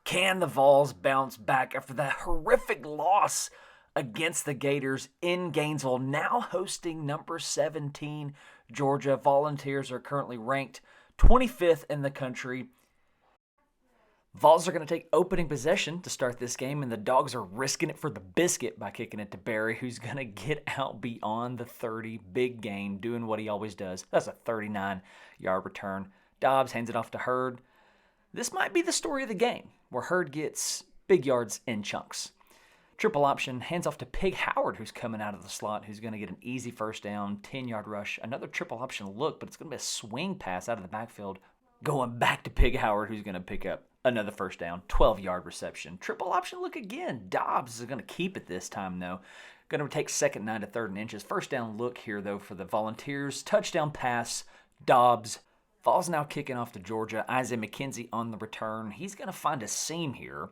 Can the Vols bounce back after that horrific loss against the Gators in Gainesville, now hosting number 17 Georgia? Volunteers are currently ranked 25th in the country. Vols are going to take opening possession to start this game, and the Dogs are risking it for the biscuit by kicking it to Barry, who's going to get out beyond the 30. Big gain, doing what he always does. That's a 39-yard return. Dobbs hands it off to Hurd. This might be the story of the game, where Hurd gets big yards in chunks. Triple option, hands off to Pig Howard, who's coming out of the slot, who's going to get an easy first down, 10-yard rush. Another triple option look, but it's going to be a swing pass out of the backfield, going back to Pig Howard, who's going to pick up another first down, 12-yard reception. Triple option look again. Dobbs is going to keep it this time, though. Going to take second 9 to third and inches. First down look here, though, for the Volunteers. Touchdown pass, Dobbs. Vols now kicking off to Georgia. Isaiah McKenzie on the return. He's going to find a seam here.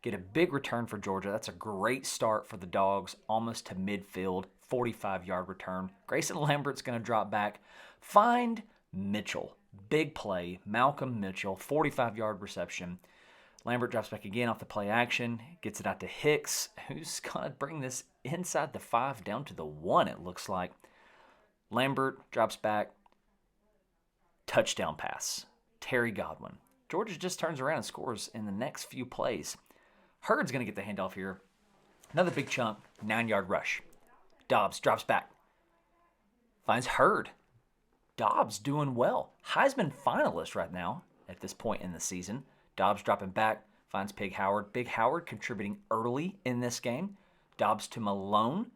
Get a big return for Georgia. That's a great start for the Dogs, almost to midfield, 45-yard return. Grayson Lambert's going to drop back. Find Mitchell. Big play. Malcolm Mitchell, 45-yard reception. Lambert drops back again off the play action. Gets it out to Hicks, who's going to bring this inside the 5 down to the 1, it looks like. Lambert drops back. Touchdown pass. Terry Godwin. Georgia just turns around and scores in the next few plays. Hurd's going to get the handoff here. Another big chunk, 9-yard rush. Dobbs drops back. Finds Hurd. Dobbs doing well. Heisman finalist right now at this point in the season. Dobbs dropping back. Finds Pig Howard. Big Howard contributing early in this game. Dobbs to Malone.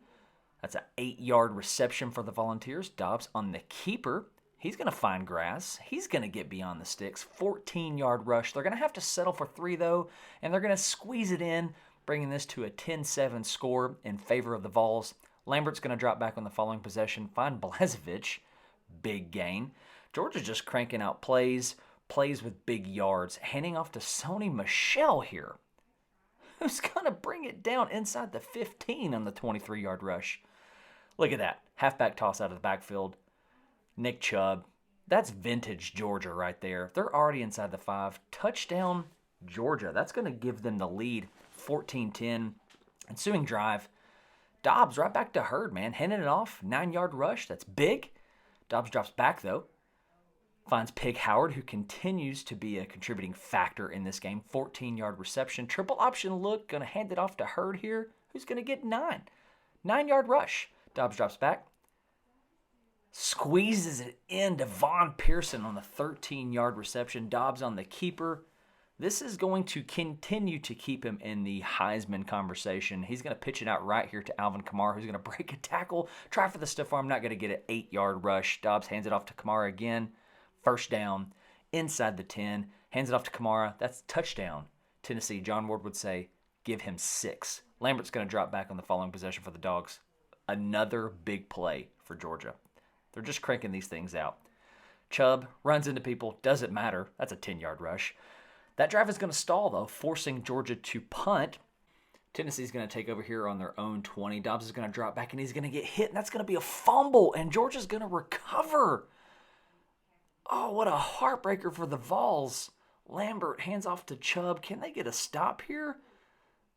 That's an 8-yard reception for the Volunteers. Dobbs on the keeper. He's going to find grass. He's going to get beyond the sticks. 14-yard rush. They're going to have to settle for 3, though, and they're going to squeeze it in, bringing this to a 10-7 score in favor of the Vols. Lambert's going to drop back on the following possession. Find Blazevich. Big gain. Georgia's just cranking out plays with big yards. Handing off to Sony Michel here, who's going to bring it down inside the 15 on the 23-yard rush. Look at that. Halfback toss out of the backfield. Nick Chubb. That's vintage Georgia right there. They're already inside the 5. Touchdown, Georgia. That's going to give them the lead, 14-10. Ensuing drive. Dobbs right back to Hurd, man. Handing it off. 9-yard rush. That's big. Dobbs drops back, though. Finds Pig Howard, who continues to be a contributing factor in this game. 14-yard reception. Triple option look. Going to hand it off to Hurd here, who's going to get 9. 9-yard rush. Dobbs drops back. Squeezes it into Von Pearson on the 13-yard reception. Dobbs on the keeper. This is going to continue to keep him in the Heisman conversation. He's going to pitch it out right here to Alvin Kamara, who's going to break a tackle. Try for the stiff arm. Not going to get an 8-yard rush. Dobbs hands it off to Kamara again. First down. Inside the 10. Hands it off to Kamara. That's touchdown. Tennessee. John Ward would say, give him 6. Lambert's going to drop back on the following possession for the Dogs. Another big play for Georgia. They're just cranking these things out. Chubb runs into people. Doesn't matter. That's a 10-yard rush. That drive is going to stall, though, forcing Georgia to punt. Tennessee's going to take over here on their own 20. Dobbs is going to drop back, and he's going to get hit, and that's going to be a fumble, and Georgia's going to recover. Oh, what a heartbreaker for the Vols. Lambert hands off to Chubb. Can they get a stop here?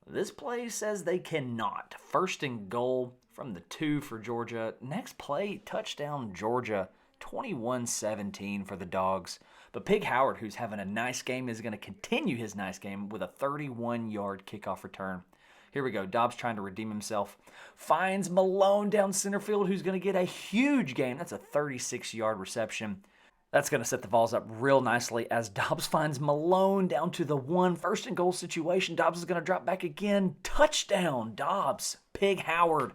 This play says they cannot. First and goal from the 2 for Georgia. Next play, touchdown Georgia, 21-17 for the Dogs. But Pig Howard, who's having a nice game, is going to continue his nice game with a 31-yard kickoff return. Here we go. Dobbs trying to redeem himself. Finds Malone down center field, who's going to get a huge gain. That's a 36-yard reception. That's going to set the Vols up real nicely as Dobbs finds Malone down to the 1. First and goal situation. Dobbs is going to drop back again. Touchdown, Dobbs. Pig Howard.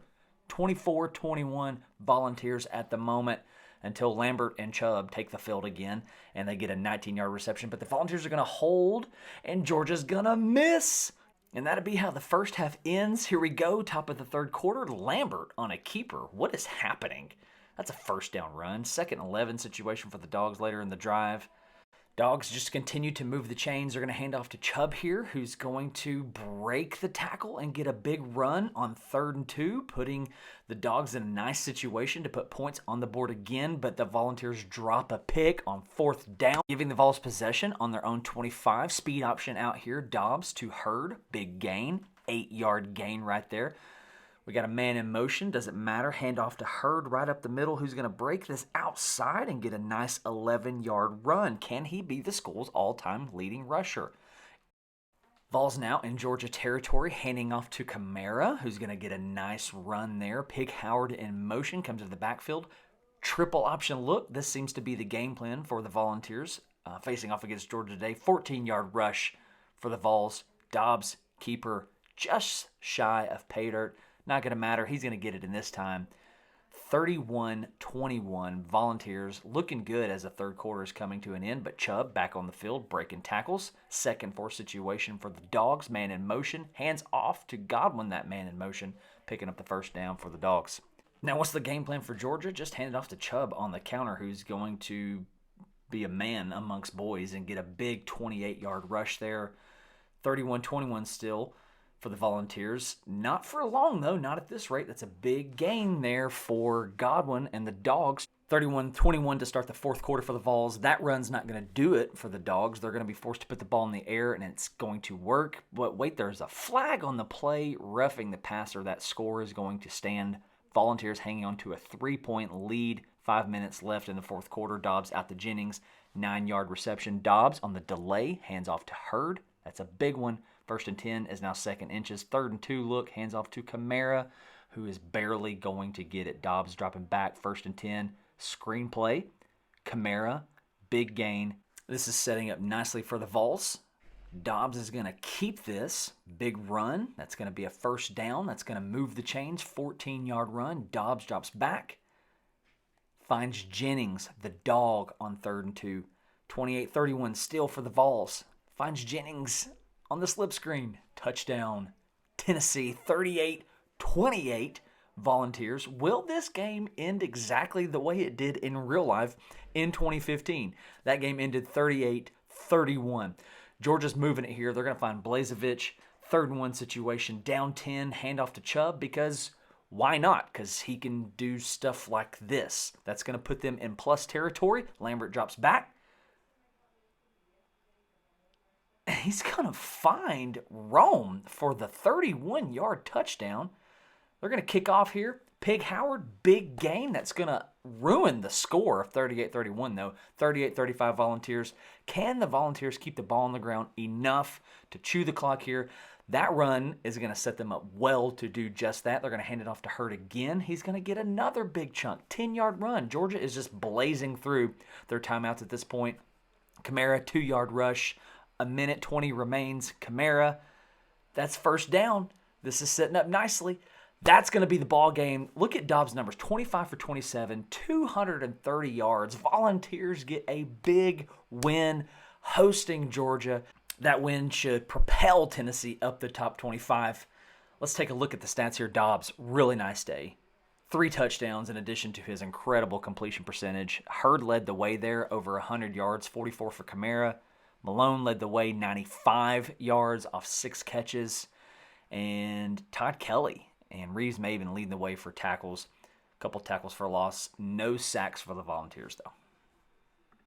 24-21 Volunteers at the moment until Lambert and Chubb take the field again and they get a 19-yard reception. But the Volunteers are going to hold and Georgia's going to miss. And that'll be how the first half ends. Here we go. Top of the third quarter. Lambert on a keeper. What is happening? That's a first down run. Second and 11 situation for the Dogs later in the drive. Dogs just continue to move the chains. They're going to hand off to Chubb here, who's going to break the tackle and get a big run on 3rd and 2, putting the Dogs in a nice situation to put points on the board again, but the Volunteers drop a pick on 4th down, giving the Vols possession on their own 25. Speed option out here, Dobbs to Hurd, big gain, 8-yard gain right there. We got a man in motion, doesn't matter. Hand off to Hurd right up the middle, who's going to break this outside and get a nice 11-yard run. Can he be the school's all-time leading rusher? Vols now in Georgia territory, handing off to Kamara, who's going to get a nice run there. Pig Howard in motion, comes to the backfield. Triple option look. This seems to be the game plan for the Volunteers. Facing off against Georgia today, 14-yard rush for the Vols. Dobbs, keeper, just shy of pay dirt. Not going to matter. He's going to get it in this time. 31-21. Volunteers looking good as the third quarter is coming to an end, but Chubb back on the field breaking tackles. 2nd 4 situation for the Dogs. Man in motion. Hands off to Godwin, that man in motion, picking up the 1st down for the Dogs. Now, what's the game plan for Georgia? Just hand it off to Chubb on the counter, who's going to be a man amongst boys and get a big 28-yard rush there. 31-21 still for the Volunteers. Not for long, though. Not at this rate. That's a big gain there for Godwin and the Dogs. 31-21 to start the 4th quarter for the Vols. That run's not going to do it for the Dogs. They're going to be forced to put the ball in the air, and it's going to work. But wait, there's a flag on the play, roughing the passer. That score is going to stand. Volunteers hanging on to a 3-point lead. 5 minutes left in the 4th quarter. Dobbs out to Jennings. 9-yard reception. Dobbs on the delay. Hands off to Hurd. That's a big one. 1st and 10 is now 2nd inches. 3rd and 2 look. Hands off to Kamara, who is barely going to get it. Dobbs dropping back. 1st and 10. Screenplay. Kamara. Big gain. This is setting up nicely for the Vols. Dobbs is going to keep this. Big run. That's going to be a 1st down. That's going to move the chains. 14-yard run. Dobbs drops back. Finds Jennings, the dog, on 3rd and 2. 28-31 still for the Vols. Finds Jennings on the slip screen. Touchdown. Tennessee, 38-28. Volunteers. Will this game end exactly the way it did in real life in 2015? That game ended 38-31. Georgia's moving it here. They're going to find Blazevich. 3rd and 1 situation. Down 10. Handoff to Chubb because why not? Because he can do stuff like this. That's going to put them in plus territory. Lambert drops back. He's going to find Rome for the 31-yard touchdown. They're going to kick off here. Pig Howard, big game. That's going to ruin the score of 38-31, though. 38-35 Volunteers. Can the Volunteers keep the ball on the ground enough to chew the clock here? That run is going to set them up well to do just that. They're going to hand it off to Hurd again. He's going to get another big chunk. 10-yard run. Georgia is just blazing through their timeouts at this point. Kamara, 2-yard rush. 1:20 remains. Kamara, that's 1st down. This is setting up nicely. That's going to be the ball game. Look at Dobbs' numbers. 25 for 27, 230 yards. Volunteers get a big win hosting Georgia. That win should propel Tennessee up the top 25. Let's take a look at the stats here. Dobbs, really nice day. 3 touchdowns in addition to his incredible completion percentage. Hurd led the way there, over 100 yards, 44 for Kamara. Malone led the way, 95 yards off 6 catches. And Todd Kelly and Reeves Maven leading the way for tackles. A couple tackles for a loss. No sacks for the Volunteers, though.